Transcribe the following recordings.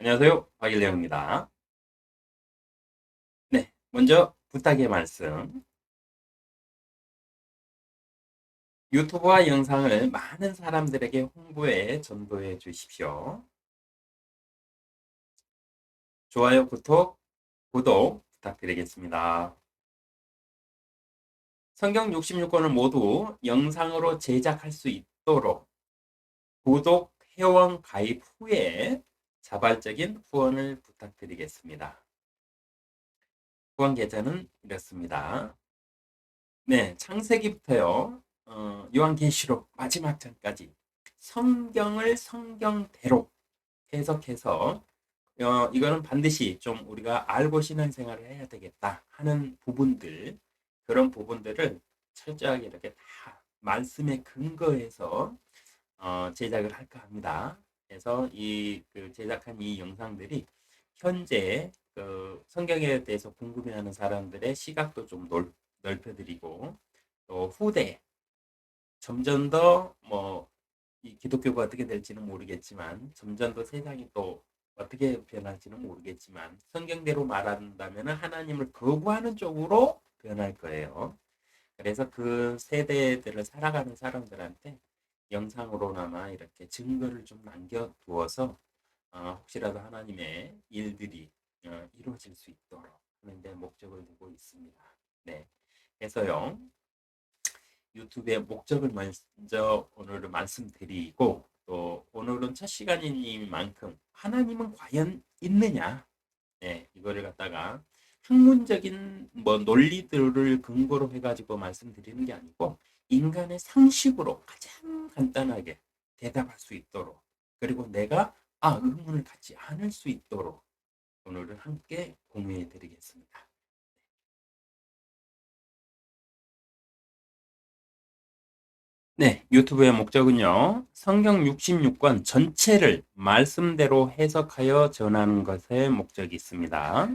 안녕하세요. 박일영입니다. 네, 먼저 부탁의 말씀. 유튜브와 영상을 많은 사람들에게 홍보해 전도해 주십시오. 좋아요, 구독 부탁드리겠습니다. 성경 66권을 모두 영상으로 제작할 수 있도록 구독, 회원 가입 후에 자발적인 후원을 부탁드리겠습니다. 후원 계좌는 이렇습니다. 네, 창세기부터요. 요한계시록 마지막 장까지 성경을 성경대로 해석해서 이거는 반드시 좀 우리가 알고 신앙생활을 해야 되겠다 하는 부분들, 그런 부분들을 철저하게 이렇게 다 말씀에 근거해서 제작을 할까 합니다. 그래서 그 제작한 이 영상들이 현재 그 성경에 대해서 궁금해하는 사람들의 시각도 좀 넓혀드리고, 또 후대 점점 더 이 기독교가 어떻게 될지는 모르겠지만, 점점 더 세상이 또 어떻게 변할지는 모르겠지만, 성경대로 말한다면 하나님을 거부하는 쪽으로 변할 거예요. 그래서 그 세대들을 살아가는 사람들한테 영상으로나마 이렇게 증거를 좀 남겨두어서 혹시라도 하나님의 일들이 이루어질 수 있도록 하는 데 목적을 두고 있습니다. 네, 그래서요, 유튜브의 목적을 먼저 오늘은 말씀드리고, 또 오늘은 첫 시간이니만큼 하나님은 과연 있느냐, 네, 이거를 갖다가 학문적인 논리들을 근거로 해가지고 말씀드리는 게 아니고, 인간의 상식으로 가장 간단하게 대답할 수 있도록, 그리고 내가 의문을 갖지 않을 수 있도록 오늘은 함께 공유해 드리겠습니다. 네, 유튜브의 목적은요, 성경 66권 전체를 말씀대로 해석하여 전하는 것에 목적이 있습니다.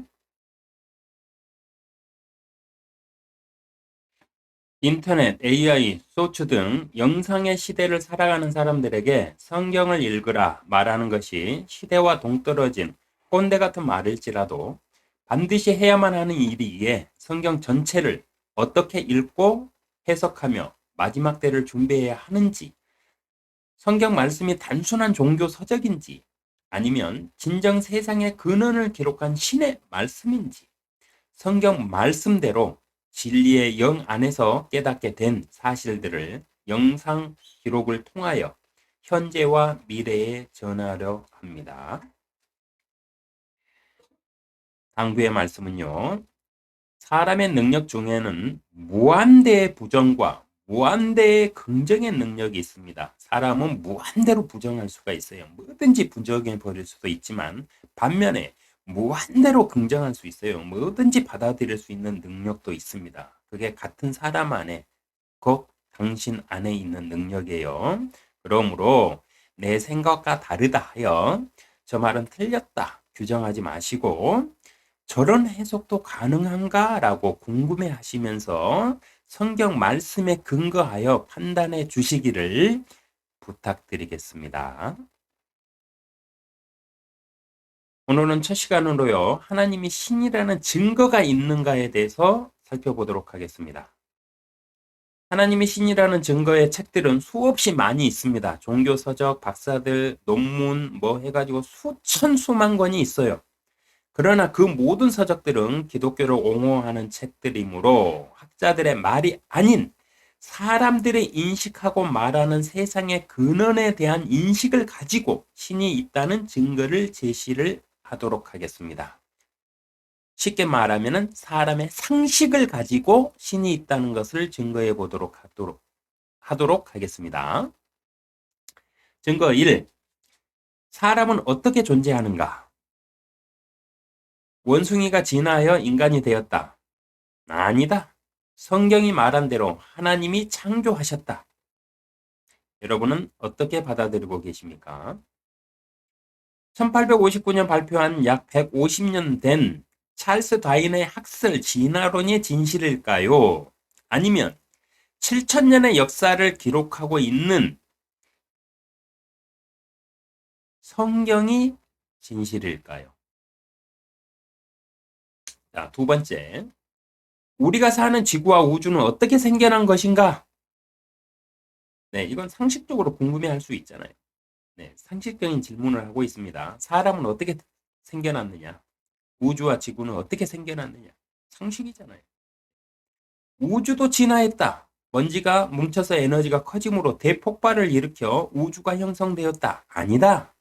인터넷, AI, 소츠 등 영상의 시대를 살아가는 사람들에게 성경을 읽으라 말하는 것이 시대와 동떨어진 꼰대 같은 말일지라도 반드시 해야만 하는 일이기에 성경 전체를 어떻게 읽고 해석하며 마지막 때를 준비해야 하는지, 성경 말씀이 단순한 종교 서적인지 아니면 진정 세상의 근원을 기록한 신의 말씀인지, 성경 말씀대로 진리의 영 안에서 깨닫게 된 사실들을 영상 기록을 통하여 현재와 미래에 전하려 합니다. 당부의 말씀은요, 사람의 능력 중에는 무한대의 부정과 무한대의 긍정의 능력이 있습니다. 사람은 무한대로 부정할 수가 있어요. 뭐든지 부정해 버릴 수도 있지만, 반면에 무한대로 긍정할 수 있어요. 뭐든지 받아들일 수 있는 능력도 있습니다. 그게 같은 사람 안에, 곧 당신 안에 있는 능력이에요. 그러므로 내 생각과 다르다 하여 저 말은 틀렸다 규정하지 마시고, 저런 해석도 가능한가? 라고 궁금해 하시면서 성경 말씀에 근거하여 판단해 주시기를 부탁드리겠습니다. 오늘은 첫 시간으로요, 하나님이 신이라는 증거가 있는가에 대해서 살펴보도록 하겠습니다. 하나님이 신이라는 증거의 책들은 수없이 많이 있습니다. 종교서적, 박사들, 논문 해가지고 수천 수만 권이 있어요. 그러나 그 모든 서적들은 기독교를 옹호하는 책들이므로 학자들의 말이 아닌 사람들이 인식하고 말하는 세상의 근원에 대한 인식을 가지고 신이 있다는 증거를 제시를 하도록 하겠습니다. 쉽게 말하면 사람의 상식을 가지고 신이 있다는 것을 증거해 보도록 하도록 하겠습니다. 증거 1. 사람은 어떻게 존재하는가? 원숭이가 진화하여 인간이 되었다. 아니다. 성경이 말한 대로 하나님이 창조하셨다. 여러분은 어떻게 받아들이고 계십니까? 1859년 발표한 약 150년 된 찰스 다윈의 학설 진화론의 진실일까요? 아니면 7천년의 역사를 기록하고 있는 성경이 진실일까요? 자, 두 번째. 우리가 사는 지구와 우주는 어떻게 생겨난 것인가? 네, 이건 상식적으로 궁금해할 수 있잖아요. 네, 상식적인 질문을 하고 있습니다. 사람은 어떻게 생겨났느냐? 우주와 지구는 어떻게 생겨났느냐? 상식이잖아요. 우주도 진화했다. 먼지가 뭉쳐서 에너지가 커짐으로 대폭발을 일으켜 우주가 형성되었다. 아니다.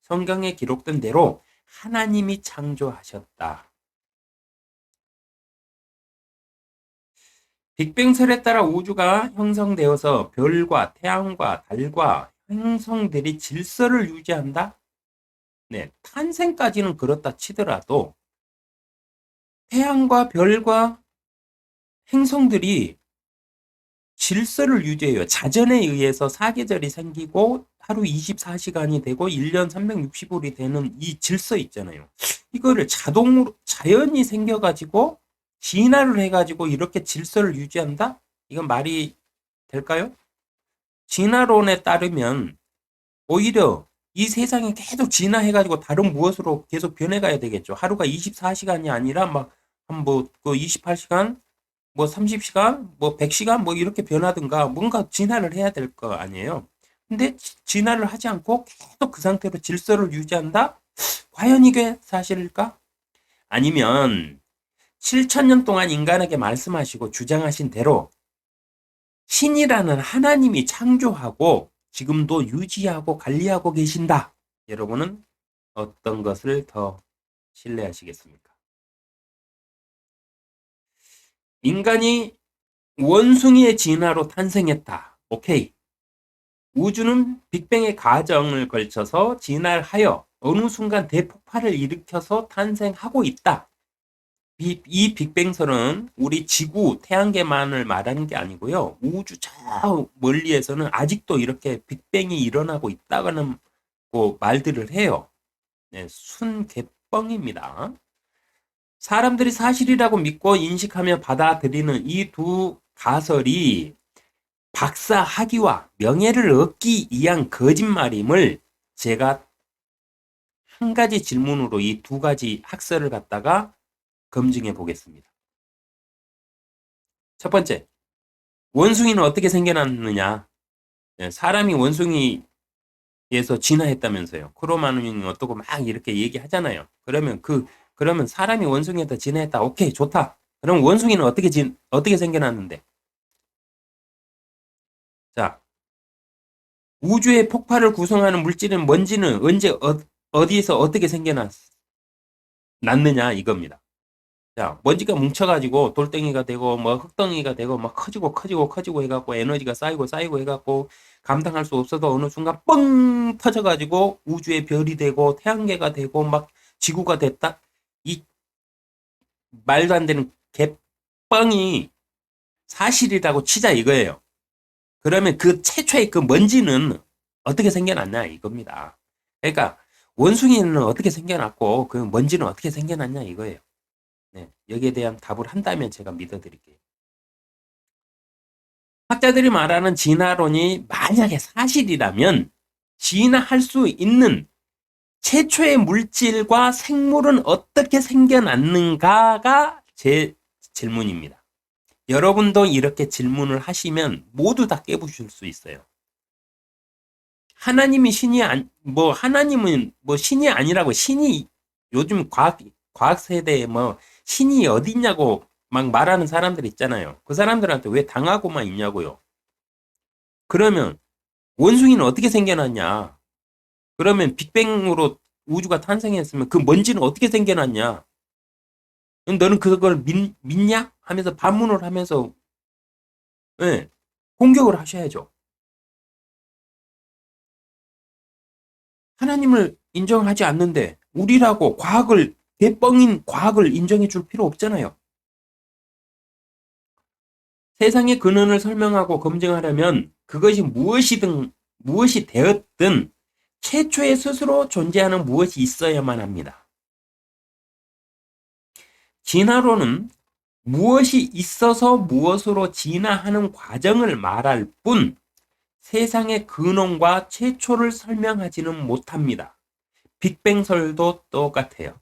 성경에 기록된 대로 하나님이 창조하셨다. 빅뱅설에 따라 우주가 형성되어서 별과 태양과 달과 행성들이 질서를 유지한다? 네, 탄생까지는 그렇다 치더라도 태양과 별과 행성들이 질서를 유지해요. 자전에 의해서 사계절이 생기고 하루 24시간이 되고 1년 360일이 되는 이 질서 있잖아요. 이거를 자동으로 자연이 생겨가지고 진화를 해가지고 이렇게 질서를 유지한다? 이건 말이 될까요? 진화론에 따르면 오히려 이 세상이 계속 진화해가지고 다른 무엇으로 계속 변해가야 되겠죠. 하루가 24시간이 아니라 막 한 뭐 그 28시간 뭐 30시간, 뭐 100시간 뭐 이렇게 변하든가 뭔가 진화를 해야 될 거 아니에요. 근데 진화를 하지 않고 계속 그 상태로 질서를 유지한다? 과연 이게 사실일까? 아니면 7천년 동안 인간에게 말씀하시고 주장하신 대로 신이라는 하나님이 창조하고 지금도 유지하고 관리하고 계신다. 여러분은 어떤 것을 더 신뢰하시겠습니까? 인간이 원숭이의 진화로 탄생했다. 오케이. 우주는 빅뱅의 과정을 걸쳐서 진화하여 어느 순간 대폭발을 일으켜서 탄생하고 있다. 이 빅뱅설은 우리 지구, 태양계만을 말하는 게 아니고요. 우주 저 멀리에서는 아직도 이렇게 빅뱅이 일어나고 있다는 말들을 해요. 네, 순개뻥입니다. 사람들이 사실이라고 믿고 인식하며 받아들이는 이 두 가설이 박사 학위와 명예를 얻기 위한 거짓말임을 제가 한 가지 질문으로 이 두 가지 학설을 갖다가 검증해 보겠습니다. 첫 번째, 원숭이는 어떻게 생겨났느냐? 사람이 원숭이에서 진화했다면서요. 크로마뇽이 어떻고 막 이렇게 얘기하잖아요. 그러면 사람이 원숭이에서 진화했다. 오케이, 좋다. 그럼 원숭이는 어떻게 생겨났는데? 자, 우주의 폭발을 구성하는 물질은 먼지는 언제 어디에서 어떻게 생겨났느냐 이겁니다. 자, 먼지가 뭉쳐가지고 돌덩이가 되고 뭐 흙덩이가 되고 막 커지고 해갖고 에너지가 쌓이고 해갖고 감당할 수 없어도 어느 순간 뻥 터져가지고 우주의 별이 되고 태양계가 되고 막 지구가 됐다. 이 말도 안 되는 개뻥이 사실이라고 치자 이거예요. 그러면 그 최초의 그 먼지는 어떻게 생겨났냐 이겁니다. 그러니까 원숭이는 어떻게 생겨났고 그 먼지는 어떻게 생겨났냐 이거예요. 네, 여기에 대한 답을 한다면 제가 믿어드릴게요. 학자들이 말하는 진화론이 만약에 사실이라면 진화할 수 있는 최초의 물질과 생물은 어떻게 생겨났는가가 제 질문입니다. 여러분도 이렇게 질문을 하시면 모두 다 깨부실 수 있어요. 하나님이 하나님은 신이 아니라고 요즘 과학 세대에 신이 어딨냐고 막 말하는 사람들 있잖아요. 그 사람들한테 왜 당하고만 있냐고요. 그러면 원숭이는 어떻게 생겨났냐? 그러면 빅뱅으로 우주가 탄생했으면 그 먼지는 어떻게 생겨났냐? 너는 그걸 믿냐? 하면서 반문을 하면서 네, 공격을 하셔야죠. 하나님을 인정하지 않는데 우리라고 개뻥인 과학을 인정해 줄 필요 없잖아요. 세상의 근원을 설명하고 검증하려면 그것이 무엇이 되었든 최초에 스스로 존재하는 무엇이 있어야만 합니다. 진화론은 무엇이 있어서 무엇으로 진화하는 과정을 말할 뿐 세상의 근원과 최초를 설명하지는 못합니다. 빅뱅설도 똑같아요.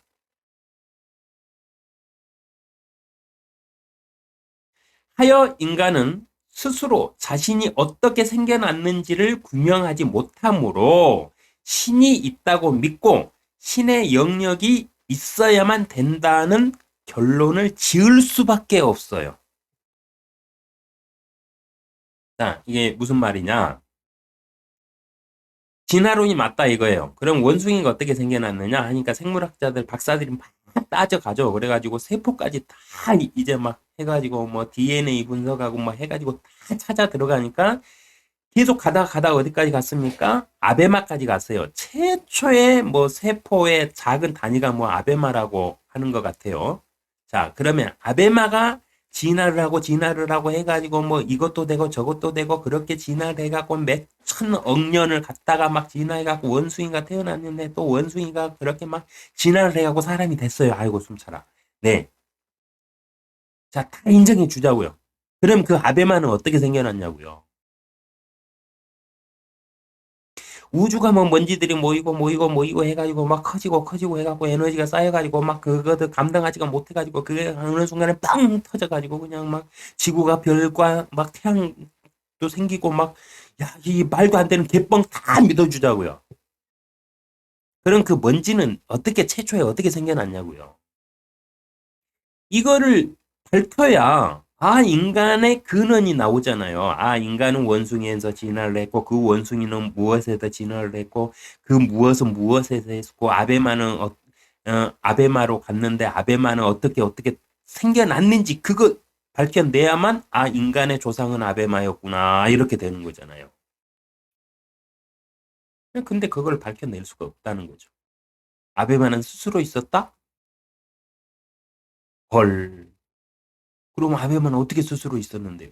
하여 인간은 스스로 자신이 어떻게 생겨났는지를 규명하지 못하므로 신이 있다고 믿고 신의 영역이 있어야만 된다는 결론을 지을 수밖에 없어요. 자, 이게 무슨 말이냐? 진화론이 맞다 이거예요. 그럼 원숭이가 어떻게 생겨났느냐 하니까 생물학자들 박사들이 막 따져가죠. 그래가지고 세포까지 다 이제 막 해가지고 뭐 DNA 분석하고 막 해가지고 다 찾아 들어가니까 계속 가다가 어디까지 갔습니까? 아베마까지 갔어요. 최초의 뭐 세포의 작은 단위가 뭐 아베마라고 하는 것 같아요. 자, 그러면 아베마가 진화를 하고 해가지고 뭐 이것도 되고 저것도 되고 그렇게 진화를 해갖고 몇 천억 년을 갔다가 막 진화해갖고 원숭이가 태어났는데 또 원숭이가 그렇게 막 진화를 해갖고 사람이 됐어요. 아이고 숨차라. 네. 자, 다 인정해 주자고요. 그럼 그 아베마는 어떻게 생겨났냐고요. 우주가 뭐 먼지들이 모이고 해가지고 막 커지고 해갖고 에너지가 쌓여가지고 막 그거를 감당하지가 못해가지고 그게 어느 순간에 빵 터져가지고 그냥 막 지구가 별과 막 태양도 생기고 막 야, 이 말도 안 되는 개뻥 다 믿어주자고요. 그럼 그 먼지는 어떻게 최초에 어떻게 생겨났냐고요. 이거를 밝혀야 인간의 근원이 나오잖아요. 인간은 원숭이에서 진화를 했고 그 원숭이는 무엇에서 진화를 했고 그 무엇은 무엇에서 했고 아베마로 갔는데 아베마는 어떻게 생겨났는지 그거 밝혀내야만 인간의 조상은 아베마였구나 이렇게 되는 거잖아요. 근데 그걸 밝혀낼 수가 없다는 거죠. 아베마는 스스로 있었다? 헐. 그럼 아베마는 어떻게 스스로 있었는데요?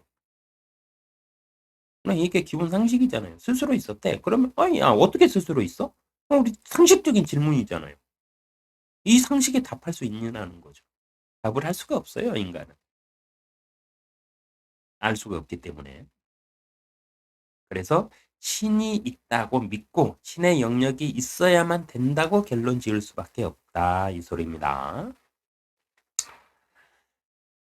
이게 기본 상식이잖아요. 스스로 있었대. 그러면 야 어떻게 스스로 있어? 우리 상식적인 질문이잖아요. 이 상식에 답할 수 있느냐는 거죠. 답을 할 수가 없어요, 인간은. 알 수가 없기 때문에. 그래서 신이 있다고 믿고 신의 영역이 있어야만 된다고 결론 지을 수밖에 없다. 이 소리입니다.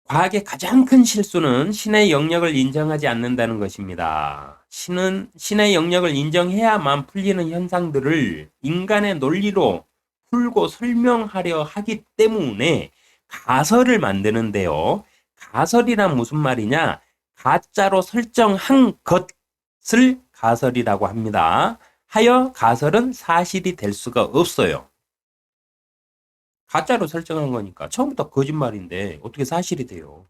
과학의 가장 큰 실수는 신의 영역을 인정하지 않는다는 것입니다. 신의 영역을 인정해야만 풀리는 현상들을 인간의 논리로 풀고 설명하려 하기 때문에 가설을 만드는데요. 가설이란 무슨 말이냐? 가짜로 설정한 것을 가설이라고 합니다. 하여 가설은 사실이 될 수가 없어요. 가짜로 설정한 거니까 처음부터 거짓말인데 어떻게 사실이 돼요?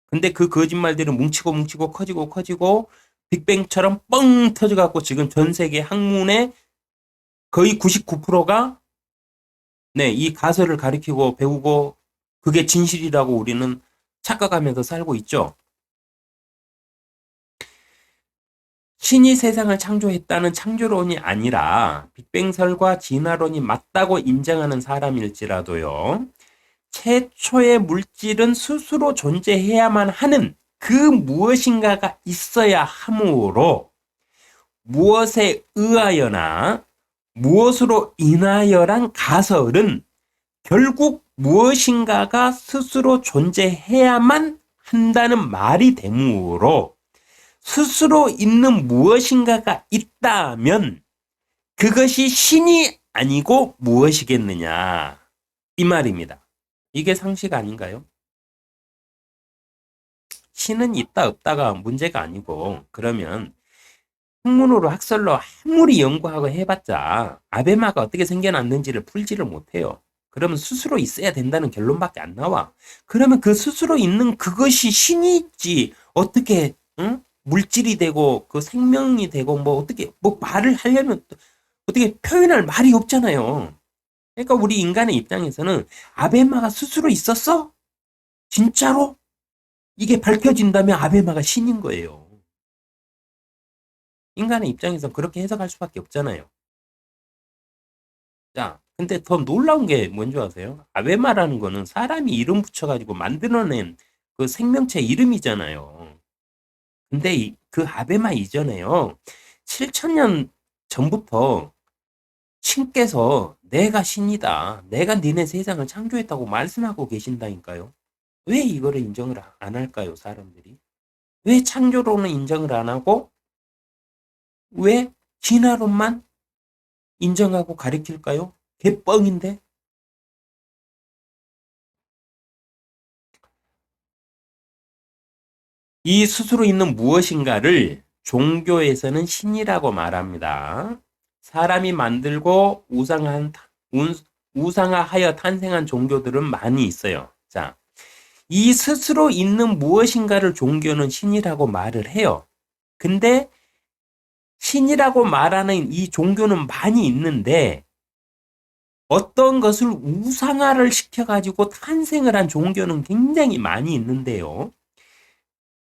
근데 그 거짓말들은 뭉치고 커지고 빅뱅처럼 뻥 터져갖고 지금 전 세계 학문의 거의 99%가 이 가설을 가리키고 배우고 그게 진실이라고 우리는 착각하면서 살고 있죠. 신이 세상을 창조했다는 창조론이 아니라 빅뱅설과 진화론이 맞다고 인정하는 사람일지라도요. 최초의 물질은 스스로 존재해야만 하는 그 무엇인가가 있어야 하므로 무엇에 의하여나 무엇으로 인하여란 가설은 결국 무엇인가가 스스로 존재해야만 한다는 말이 되므로 스스로 있는 무엇인가가 있다면 그것이 신이 아니고 무엇이겠느냐 이 말입니다. 이게 상식 아닌가요? 신은 있다 없다가 문제가 아니고 그러면 학문으로 학설로 아무리 연구하고 해봤자 아베마가 어떻게 생겨났는지를 풀지를 못해요. 그러면 스스로 있어야 된다는 결론밖에 안 나와. 그러면 그 스스로 있는 그것이 신이 있지 어떻게 물질이 되고 그 생명이 되고 뭐 어떻게 뭐 말을 하려면 어떻게 표현할 말이 없잖아요. 그러니까 우리 인간의 입장에서는 아베마가 스스로 있었어? 진짜로? 이게 밝혀진다면 아베마가 신인 거예요. 인간의 입장에서 그렇게 해석할 수밖에 없잖아요. 자, 근데 더 놀라운 게 뭔지 아세요? 아베마라는 거는 사람이 이름 붙여가지고 만들어낸 그 생명체 이름이잖아요. 근데 그 아베마 이전에요. 7천년 전부터 신께서 내가 신이다. 내가 니네 세상을 창조했다고 말씀하고 계신다니까요. 왜 이거를 인정을 안 할까요, 사람들이? 왜 창조론은 인정을 안 하고 왜 진화론만 인정하고 가리킬까요? 개뻥인데. 이 스스로 있는 무엇인가를 종교에서는 신이라고 말합니다. 사람이 만들고 우상화하여 탄생한 종교들은 많이 있어요. 자, 이 스스로 있는 무엇인가를 종교는 신이라고 말을 해요. 근데 신이라고 말하는 이 종교는 많이 있는데 어떤 것을 우상화를 시켜가지고 탄생을 한 종교는 굉장히 많이 있는데요.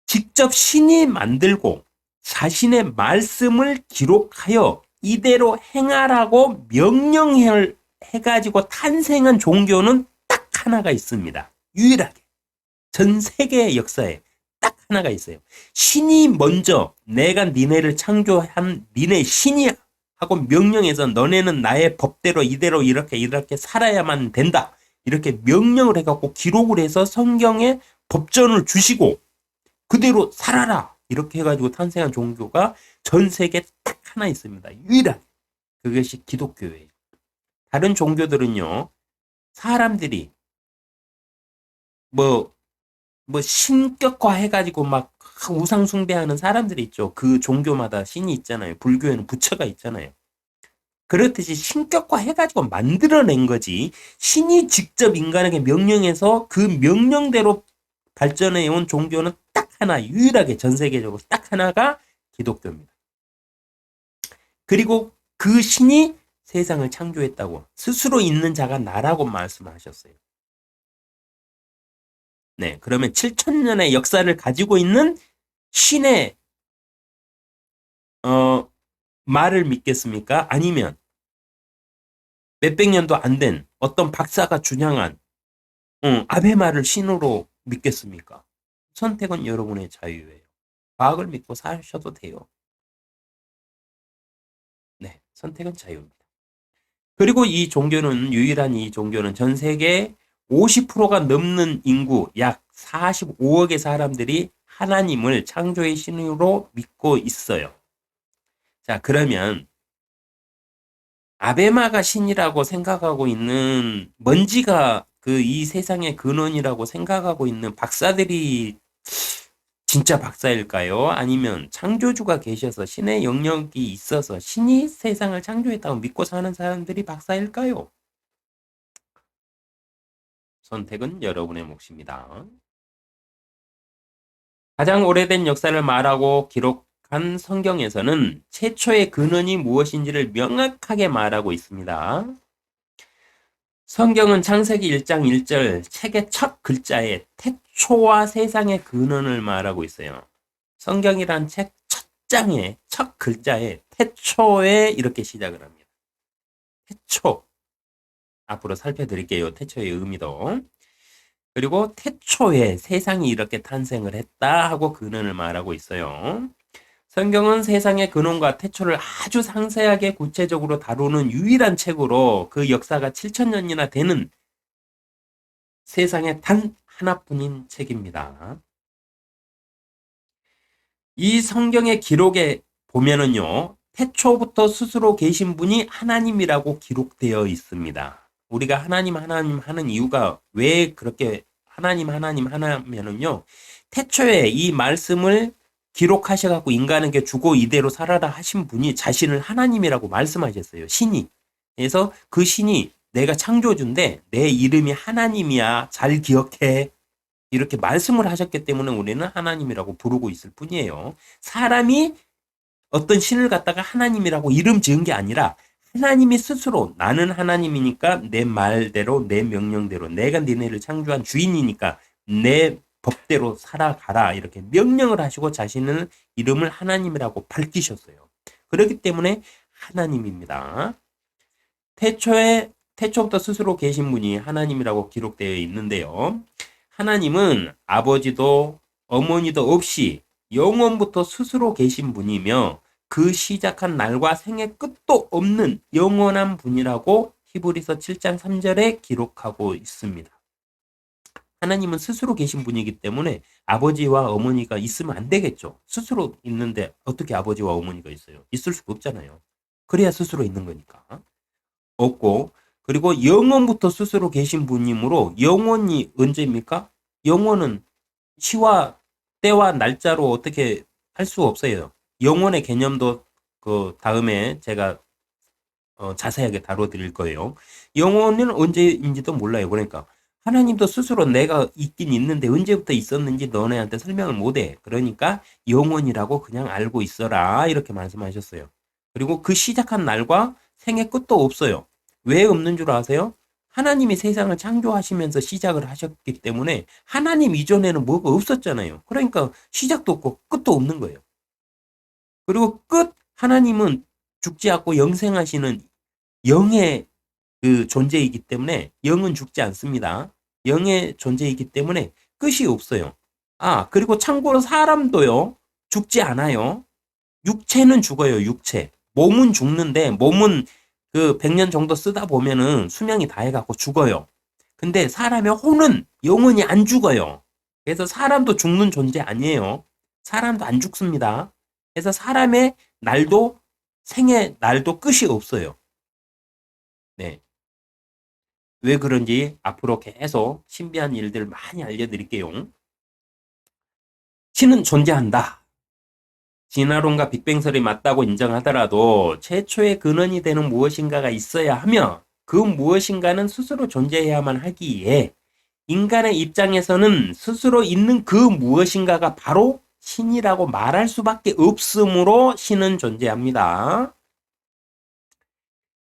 직접 신이 만들고 자신의 말씀을 기록하여 이대로 행하라고 명령해가지고 탄생한 종교는 딱 하나가 있습니다. 유일하게. 전 세계의 역사에 딱 하나가 있어요. 신이 먼저 내가 니네를 창조한 니네 신이야 하고 명령해서 너네는 나의 법대로 이대로 이렇게 살아야만 된다. 이렇게 명령을 해갖고 기록을 해서 성경에 법전을 주시고 그대로 살아라. 이렇게 해가지고 탄생한 종교가 전 세계에 딱 하나 있습니다. 유일하게. 그것이 기독교예요. 다른 종교들은요, 사람들이 뭐 신격화 해가지고 막 우상숭배하는 사람들이 있죠. 그 종교마다 신이 있잖아요. 불교에는 부처가 있잖아요. 그렇듯이 신격화 해가지고 만들어낸 거지. 신이 직접 인간에게 명령해서 그 명령대로 발전해온 종교는 딱 하나, 유일하게 전 세계적으로 딱 하나가 기독교입니다. 그리고 그 신이 세상을 창조했다고 스스로 있는 자가 나라고 말씀하셨어요. 네, 그러면 7,000년의 역사를 가지고 있는 신의 말을 믿겠습니까? 아니면 몇백 년도 안 된 어떤 박사가 주장한 아베 말을 신으로 믿겠습니까? 선택은 여러분의 자유예요. 과학을 믿고 사셔도 돼요. 네, 선택은 자유입니다. 그리고 이 종교는 유일한 이 종교는 전 세계 50%가 넘는 인구 약 45억의 사람들이 하나님을 창조의 신으로 믿고 있어요. 자, 그러면 아베마가 신이라고 생각하고 있는 먼지가 그 이 세상의 근원이라고 생각하고 있는 박사들이 진짜 박사일까요? 아니면 창조주가 계셔서 신의 영역이 있어서 신이 세상을 창조했다고 믿고 사는 사람들이 박사일까요? 선택은 여러분의 몫입니다. 가장 오래된 역사를 말하고 기록한 성경에서는 최초의 근원이 무엇인지를 명확하게 말하고 있습니다. 성경은 창세기 1장 1절 책의 첫 글자에 태초와 세상의 근원을 말하고 있어요. 성경이란 책 첫 장의 첫 글자에 태초에 이렇게 시작을 합니다. 태초. 앞으로 살펴드릴게요. 태초의 의미도. 그리고 태초에 세상이 이렇게 탄생을 했다 하고 근원을 말하고 있어요. 성경은 세상의 근원과 태초를 아주 상세하게 구체적으로 다루는 유일한 책으로 그 역사가 7,000년이나 되는 세상에 단 하나뿐인 책입니다. 이 성경의 기록에 보면은요, 태초부터 스스로 계신 분이 하나님이라고 기록되어 있습니다. 우리가 하나님 하는 이유가 왜 그렇게 하나님 하나면은요, 태초에 이 말씀을 기록하셔갖고 인간에게 주고 이대로 살아라 하신 분이 자신을 하나님이라고 말씀하셨어요. 신이. 그래서 그 신이 내가 창조주인데 내 이름이 하나님이야. 잘 기억해. 이렇게 말씀을 하셨기 때문에 우리는 하나님이라고 부르고 있을 뿐이에요. 사람이 어떤 신을 갖다가 하나님이라고 이름 지은 게 아니라 하나님이 스스로 나는 하나님이니까 내 말대로 내 명령대로 내가 니네를 창조한 주인이니까 내 법대로 살아가라 이렇게 명령을 하시고 자신의 이름을 하나님이라고 밝히셨어요. 그렇기 때문에 하나님입니다. 태초부터 스스로 계신 분이 하나님이라고 기록되어 있는데요. 하나님은 아버지도 어머니도 없이 영원부터 스스로 계신 분이며 그 시작한 날과 생애 끝도 없는 영원한 분이라고 히브리서 7장 3절에 기록하고 있습니다. 하나님은 스스로 계신 분이기 때문에 아버지와 어머니가 있으면 안 되겠죠. 스스로 있는데 어떻게 아버지와 어머니가 있어요? 있을 수가 없잖아요. 그래야 스스로 있는 거니까. 없고, 그리고 영원부터 스스로 계신 분이므로 영원이 언제입니까? 영원은 시와 때와 날짜로 어떻게 할 수 없어요. 영원의 개념도 그 다음에 제가 자세하게 다뤄드릴 거예요. 영혼은 언제인지도 몰라요. 그러니까 하나님도 스스로 내가 있긴 있는데 언제부터 있었는지 너네한테 설명을 못해. 그러니까 영혼이라고 그냥 알고 있어라 이렇게 말씀하셨어요. 그리고 그 시작한 날과 생애 끝도 없어요. 왜 없는 줄 아세요? 하나님이 세상을 창조하시면서 시작을 하셨기 때문에 하나님 이전에는 뭐가 없었잖아요. 그러니까 시작도 없고 끝도 없는 거예요. 그리고 하나님은 죽지 않고 영생하시는 영의 그 존재이기 때문에 영은 죽지 않습니다. 영의 존재이기 때문에 끝이 없어요. 그리고 참고로 사람도요, 죽지 않아요. 육체는 죽어요, 육체. 몸은 죽는데, 몸은 그 100년 정도 쓰다 보면은 수명이 다 해갖고 죽어요. 근데 사람의 혼은 영원히 안 죽어요. 그래서 사람도 죽는 존재 아니에요. 사람도 안 죽습니다. 그래서 사람의 날도, 생의 날도 끝이 없어요. 네. 왜 그런지 앞으로 계속 신비한 일들 많이 알려드릴게요. 신은 존재한다. 진화론과 빅뱅설이 맞다고 인정하더라도 최초의 근원이 되는 무엇인가가 있어야 하며 그 무엇인가는 스스로 존재해야만 하기에 인간의 입장에서는 스스로 있는 그 무엇인가가 바로 신이라고 말할 수밖에 없으므로 신은 존재합니다.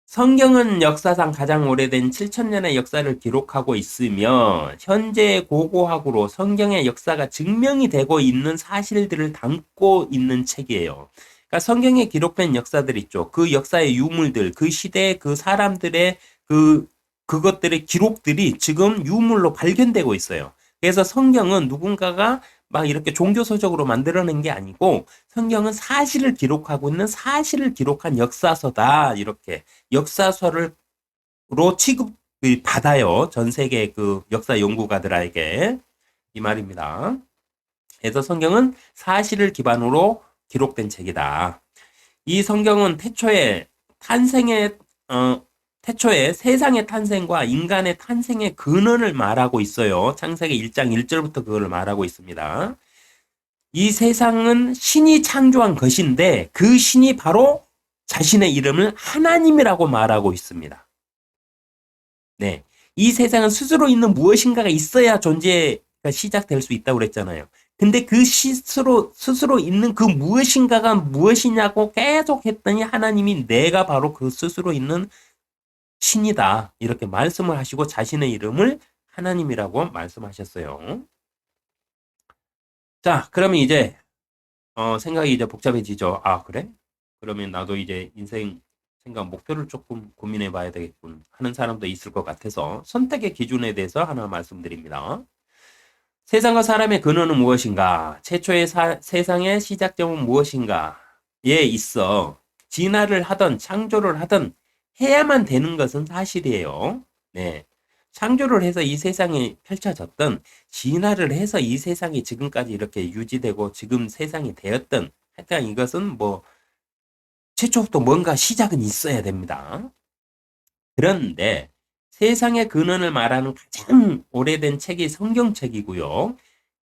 성경은 역사상 가장 오래된 7,000년의 역사를 기록하고 있으며 현재 고고학으로 성경의 역사가 증명이 되고 있는 사실들을 담고 있는 책이에요. 그러니까 성경에 기록된 역사들 있죠. 그 역사의 유물들, 그 시대의 그 사람들의 그것들의 기록들이 지금 유물로 발견되고 있어요. 그래서 성경은 누군가가 막 이렇게 종교서적으로 만들어낸 게 아니고 성경은 사실을 기록하고 있는 사실을 기록한 역사서다. 이렇게 역사서로 취급을 받아요. 전 세계 그 역사 연구가들에게. 이 말입니다. 그래서 성경은 사실을 기반으로 기록된 책이다. 이 성경은 태초에 세상의 탄생과 인간의 탄생의 근원을 말하고 있어요. 창세기 1장 1절부터 그걸 말하고 있습니다. 이 세상은 신이 창조한 것인데 그 신이 바로 자신의 이름을 하나님이라고 말하고 있습니다. 네. 이 세상은 스스로 있는 무엇인가가 있어야 존재가 시작될 수 있다고 그랬잖아요. 근데 그 스스로 있는 그 무엇인가가 무엇이냐고 계속 했더니 하나님이 내가 바로 그 스스로 있는 신이다. 이렇게 말씀을 하시고 자신의 이름을 하나님이라고 말씀하셨어요. 자, 그러면 이제 생각이 이제 복잡해지죠. 그래? 그러면 나도 이제 인생 생각 목표를 조금 고민해 봐야 되겠군 하는 사람도 있을 것 같아서 선택의 기준에 대해서 하나 말씀드립니다. 세상과 사람의 근원은 무엇인가? 최초의 세상의 시작점은 무엇인가? 에 있어 진화를 하든 창조를 하든 해야만 되는 것은 사실이에요. 네. 창조를 해서 이 세상이 펼쳐졌던 진화를 해서 이 세상이 지금까지 이렇게 유지되고 지금 세상이 되었던 하여튼 이것은 뭐 최초부터 뭔가 시작은 있어야 됩니다. 그런데 세상의 근원을 말하는 가장 오래된 책이 성경책이고요.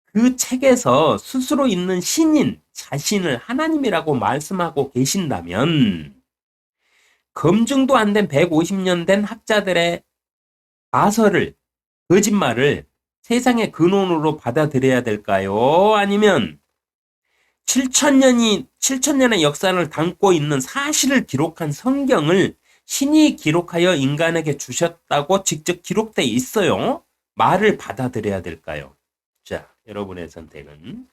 그 책에서 스스로 있는 신인 자신을 하나님이라고 말씀하고 계신다면 검증도 안 된 150년 된 학자들의 가설을 거짓말을 세상의 근원으로 받아들여야 될까요? 아니면 7천년의 역사를 담고 있는 사실을 기록한 성경을 신이 기록하여 인간에게 주셨다고 직접 기록되어 있어요. 말을 받아들여야 될까요? 자, 여러분의 선택은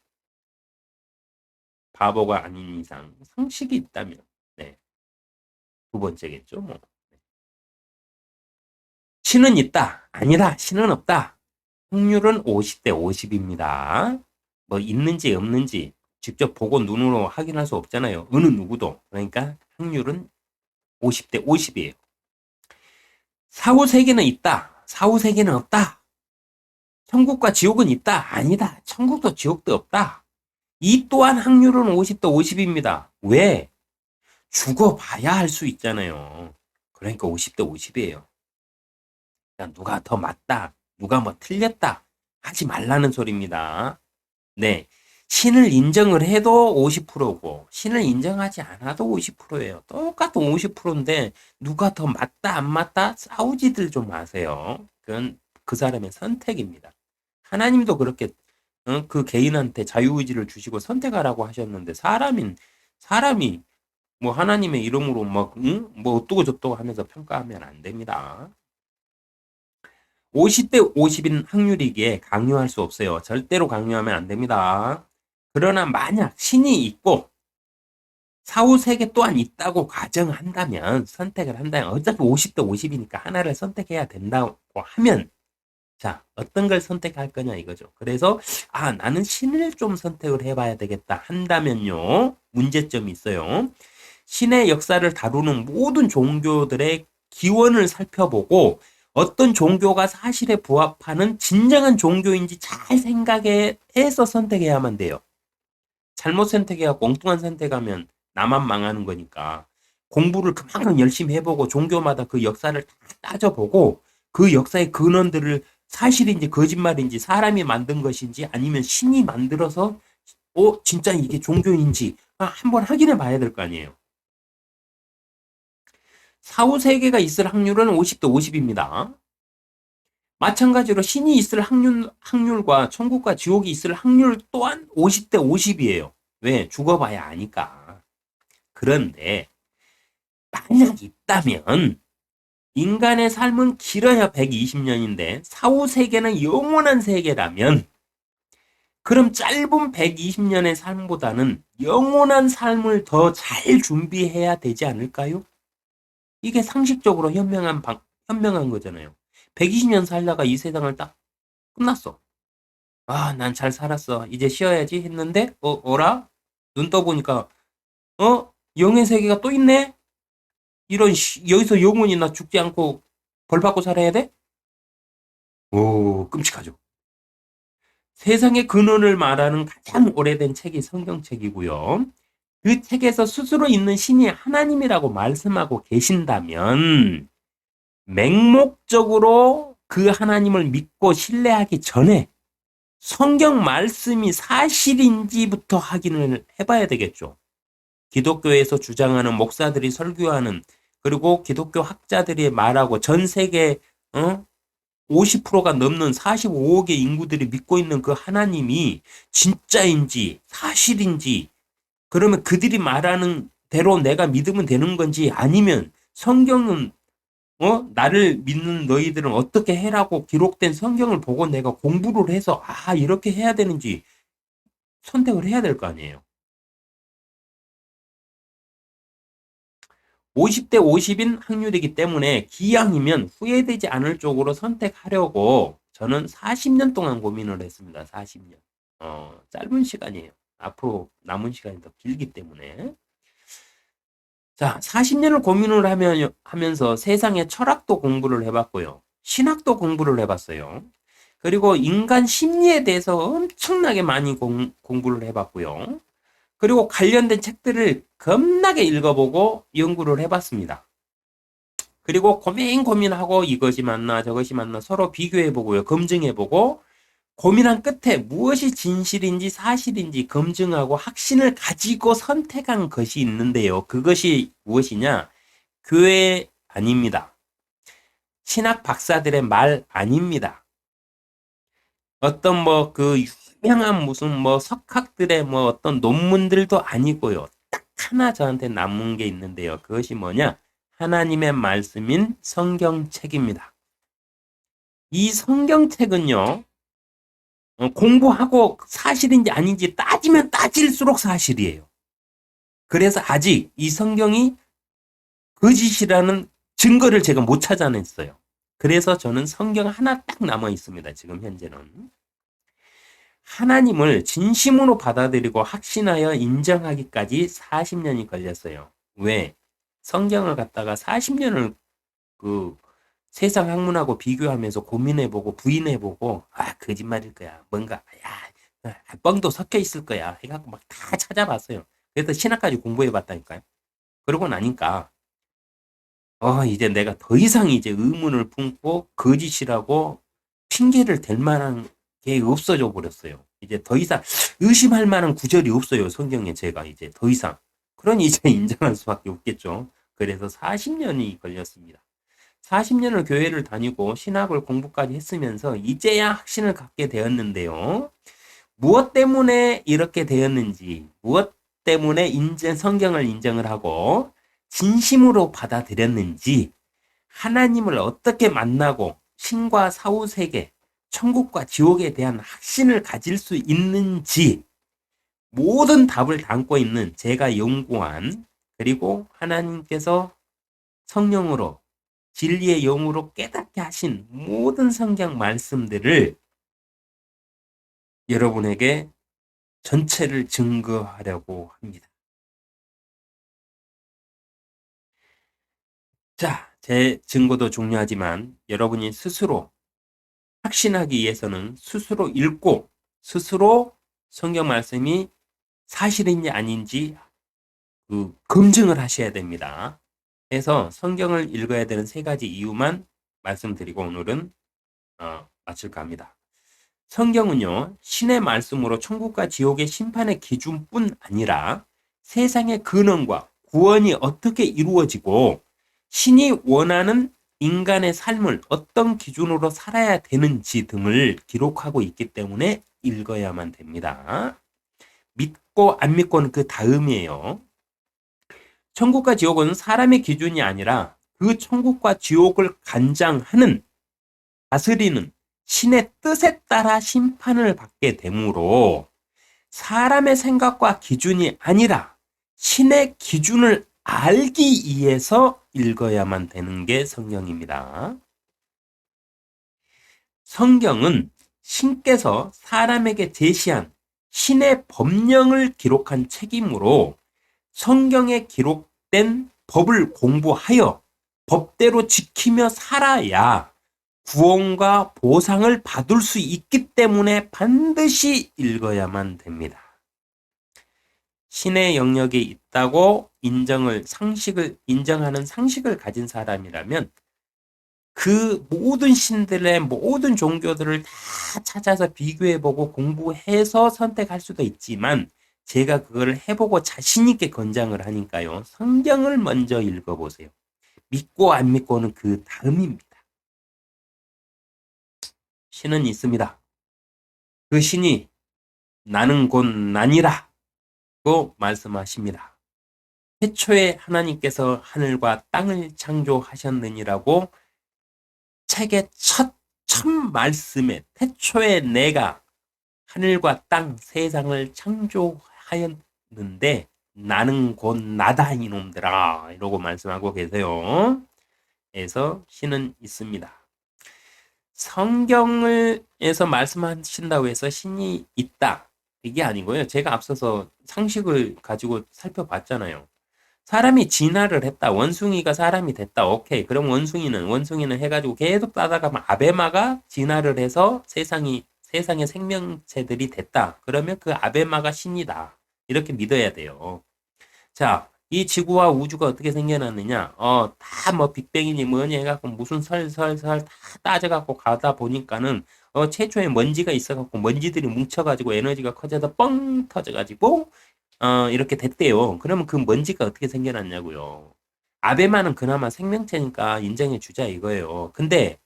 바보가 아닌 이상 상식이 있다면 네. 두 번째겠죠. 뭐. 신은 있다. 아니다. 신은 없다. 확률은 50대 50입니다. 뭐 있는지 없는지 직접 보고 눈으로 확인할 수 없잖아요. 어느 누구도. 그러니까 확률은 50대 50이에요. 사후 세계는 있다. 사후 세계는 없다. 천국과 지옥은 있다. 아니다. 천국도 지옥도 없다. 이 또한 확률은 50대 50입니다. 왜? 죽어봐야 할 수 있잖아요. 그러니까 50대 50이에요. 누가 더 맞다, 누가 뭐 틀렸다 하지 말라는 소리입니다. 네. 신을 인정을 해도 50%고, 신을 인정하지 않아도 50%예요. 똑같은 50%인데, 누가 더 맞다, 안 맞다? 싸우지들 좀 마세요. 그건 그 사람의 선택입니다. 하나님도 그렇게, 그 개인한테 자유의지를 주시고 선택하라고 하셨는데, 사람이 뭐 하나님의 이름으로 막, 뭐 어떠고 저떠고 하면서 평가하면 안 됩니다. 50대 50인 확률이기에 강요할 수 없어요. 절대로 강요하면 안 됩니다. 그러나 만약 신이 있고 사후 세계 또한 있다고 가정한다면, 선택을 한다면, 어차피 50대 50이니까 하나를 선택해야 된다고 하면, 자, 어떤 걸 선택할 거냐 이거죠. 그래서 나는 신을 좀 선택을 해봐야 되겠다 한다면요, 문제점이 있어요. 신의 역사를 다루는 모든 종교들의 기원을 살펴보고 어떤 종교가 사실에 부합하는 진정한 종교인지 잘 생각해서 선택해야만 돼요. 잘못 선택해갖고 엉뚱한 선택하면 나만 망하는 거니까, 공부를 그만큼 열심히 해보고 종교마다 그 역사를 다 따져보고 그 역사의 근원들을 사실인지 거짓말인지 사람이 만든 것인지 아니면 신이 만들어서 진짜 이게 종교인지 한번 확인해 봐야 될 거 아니에요. 사후 세계가 있을 확률은 50대 50입니다. 마찬가지로 신이 있을 확률과 천국과 지옥이 있을 확률 또한 50대 50이에요. 왜? 죽어봐야 아니까. 그런데 만약 있다면 인간의 삶은 길어야 120년인데 사후 세계는 영원한 세계라면, 그럼 짧은 120년의 삶보다는 영원한 삶을 더 잘 준비해야 되지 않을까요? 이게 상식적으로 현명한 거잖아요. 120년 살다가 이 세상을 딱 끝났어. 난 잘 살았어. 이제 쉬어야지 했는데, 어라? 눈 떠보니까, 영의 세계가 또 있네? 여기서 영원히 나 죽지 않고 벌 받고 살아야 돼? 오, 끔찍하죠. 세상의 근원을 말하는 가장 오래된 책이 성경책이고요. 그 책에서 스스로 있는 신이 하나님이라고 말씀하고 계신다면, 맹목적으로 그 하나님을 믿고 신뢰하기 전에 성경 말씀이 사실인지부터 확인을 해봐야 되겠죠. 기독교에서 주장하는 목사들이 설교하는, 그리고 기독교 학자들이 말하고 전 세계 50%가 넘는 45억의 인구들이 믿고 있는 그 하나님이 진짜인지 사실인지, 그러면 그들이 말하는 대로 내가 믿으면 되는 건지, 아니면 성경은 나를 믿는 너희들은 어떻게 해라고 기록된 성경을 보고 내가 공부를 해서 이렇게 해야 되는지 선택을 해야 될 거 아니에요. 50대 50인 확률이기 때문에 기왕이면 후회되지 않을 쪽으로 선택하려고 저는 40년 동안 고민을 했습니다. 40년. 짧은 시간이에요. 앞으로 남은 시간이 더 길기 때문에. 자, 40년을 고민을 하면서 세상의 철학도 공부를 해봤고요. 신학도 공부를 해봤어요. 그리고 인간 심리에 대해서 엄청나게 많이 공부를 해봤고요. 그리고 관련된 책들을 겁나게 읽어보고 연구를 해봤습니다. 그리고 고민하고 이것이 맞나 저것이 맞나 서로 비교해보고요. 검증해보고 고민한 끝에 무엇이 진실인지 사실인지 검증하고 확신을 가지고 선택한 것이 있는데요. 그것이 무엇이냐? 교회 아닙니다. 신학 박사들의 말 아닙니다. 어떤 유명한 무슨 석학들의 어떤 논문들도 아니고요. 딱 하나 저한테 남은 게 있는데요. 그것이 뭐냐? 하나님의 말씀인 성경책입니다. 이 성경책은요, 공부하고 사실인지 아닌지 따지면 따질수록 사실이에요. 그래서 아직 이 성경이 거짓이라는 증거를 제가 못 찾아냈어요. 그래서 저는 성경 하나 딱 남아 있습니다. 지금 현재는. 하나님을 진심으로 받아들이고 확신하여 인정하기까지 40년이 걸렸어요. 왜? 성경을 갖다가 40년을 그 세상 학문하고 비교하면서 고민해보고 부인해보고, 아, 거짓말일 거야. 뭔가, 야, 뻥도 섞여 있을 거야. 해갖고 막 다 찾아봤어요. 그래서 신학까지 공부해봤다니까요. 그러고 나니까, 이제 내가 더 이상 이제 의문을 품고 거짓이라고 핑계를 댈 만한 게 없어져 버렸어요. 이제 더 이상 의심할 만한 구절이 없어요. 성경에 제가 이제 더 이상. 그러니 이제 인정할 수밖에 없겠죠. 그래서 40년이 걸렸습니다. 40년을 교회를 다니고 신학을 공부까지 했으면서 이제야 확신을 갖게 되었는데요. 무엇 때문에 이렇게 되었는지, 무엇 때문에 성경을 인정을 하고 진심으로 받아들였는지, 하나님을 어떻게 만나고 신과 사후 세계, 천국과 지옥에 대한 확신을 가질 수 있는지 모든 답을 담고 있는 제가 연구한, 그리고 하나님께서 성령으로 진리의 영으로 깨닫게 하신 모든 성경 말씀들을 여러분에게 전체를 증거하려고 합니다. 자, 제 증거도 중요하지만 여러분이 스스로 확신하기 위해서는 스스로 읽고 스스로 성경 말씀이 사실인지 아닌지 검증을 하셔야 됩니다. 그래서 성경을 읽어야 되는 3가지 이유만 말씀드리고 오늘은 마칠까 합니다. 성경은요, 신의 말씀으로 천국과 지옥의 심판의 기준뿐 아니라 세상의 근원과 구원이 어떻게 이루어지고 신이 원하는 인간의 삶을 어떤 기준으로 살아야 되는지 등을 기록하고 있기 때문에 읽어야만 됩니다. 믿고 안 믿고는 그 다음이에요. 천국과 지옥은 사람의 기준이 아니라 그 천국과 지옥을 관장하는, 다스리는 신의 뜻에 따라 심판을 받게 되므로 사람의 생각과 기준이 아니라 신의 기준을 알기 위해서 읽어야만 되는 게 성경입니다. 성경은 신께서 사람에게 제시한 신의 법령을 기록한 책이므로 성경에 기록된 법을 공부하여 법대로 지키며 살아야 구원과 보상을 받을 수 있기 때문에 반드시 읽어야만 됩니다. 신의 영역이 있다고 인정하는 상식을 가진 사람이라면 그 모든 신들의 모든 종교들을 다 찾아서 비교해보고 공부해서 선택할 수도 있지만 제가 그걸 해보고 자신있게 권장을 하니까요. 성경을 먼저 읽어보세요. 믿고 안 믿고는 그 다음입니다. 신은 있습니다. 그 신이 나는 곧 나니라 고 말씀하십니다. 태초에 하나님께서 하늘과 땅을 창조하셨느니라고 책의 첫 말씀에 태초에 내가 하늘과 땅 세상을 창조하였는데 나는 곧 나다 이놈들아 이러고 말씀하고 계세요. 그래서 신은 있습니다. 성경에서 말씀하신다고 해서 신이 있다 이게 아니고요. 제가 앞서서 상식을 가지고 살펴봤잖아요. 사람이 진화를 했다. 원숭이가 사람이 됐다. 오케이. 그럼 원숭이는 해가지고 계속 따다가 아베마가 진화를 해서 세상의 생명체들이 됐다. 그러면 그 아베마가 신이다. 이렇게 믿어야 돼요. 자, 이 지구와 우주가 어떻게 생겨났느냐? 다 뭐 빅뱅이니 뭐니 해갖고 무슨 설설설 다 따져갖고 가다 보니까는 최초에 먼지가 있어갖고 먼지들이 뭉쳐가지고 에너지가 커져서 뻥 터져가지고 이렇게 됐대요. 그러면 그 먼지가 어떻게 생겨났냐고요. 아베마는 그나마 생명체니까 인정해 주자 이거예요. 근데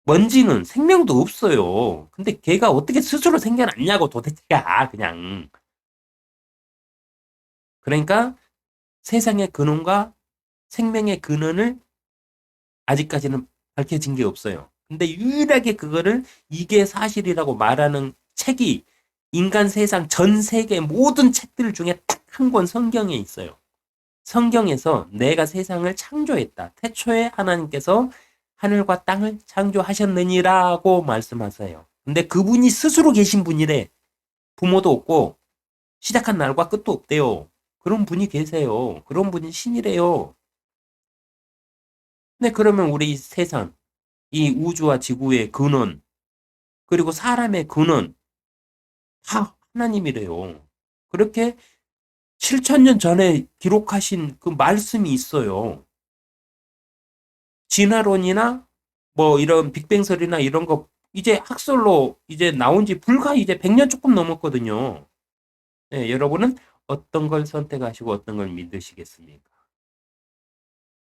먼지는 생명도 없어요. 근데 걔가 어떻게 스스로 생겨났냐고 도대체가 그냥. 그러니까 세상의 근원과 생명의 근원을 아직까지는 밝혀진 게 없어요. 근데 유일하게 그거를 이게 사실이라고 말하는 책이 인간 세상 전 세계 모든 책들 중에 딱 한 권 성경에 있어요. 성경에서 내가 세상을 창조했다. 태초에 하나님께서 하늘과 땅을 창조하셨느니라고 말씀하세요. 근데 그분이 스스로 계신 분이래. 부모도 없고 시작한 날과 끝도 없대요. 그런 분이 계세요. 그런 분이 신이래요. 근데 그러면 우리 이 세상, 이 우주와 지구의 근원, 그리고 사람의 근원, 다 하나님이래요. 그렇게 7천년 전에 기록하신 그 말씀이 있어요. 진화론이나 뭐 이런 빅뱅설이나 이런 거 이제 학설로 이제 나온 지 불과 이제 100년 조금 넘었거든요. 네, 여러분은 어떤 걸 선택하시고 어떤 걸 믿으시겠습니까?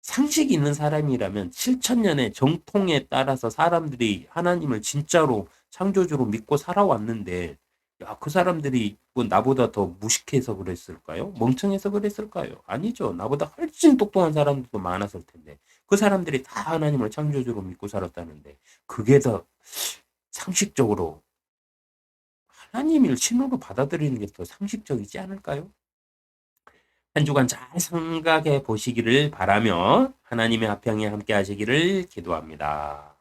상식이 있는 사람이라면 7천년의 정통에 따라서 사람들이 하나님을 진짜로 창조주로 믿고 살아왔는데, 야, 그 사람들이 뭐 나보다 더 무식해서 그랬을까요? 멍청해서 그랬을까요? 아니죠. 나보다 훨씬 똑똑한 사람들도 많았을 텐데, 그 사람들이 다 하나님을 창조주로 믿고 살았다는데, 그게 더 상식적으로 하나님을 신으로 받아들이는 게 더 상식적이지 않을까요? 한 주간 잘 생각해 보시기를 바라며 하나님의 화평에 함께 하시기를 기도합니다.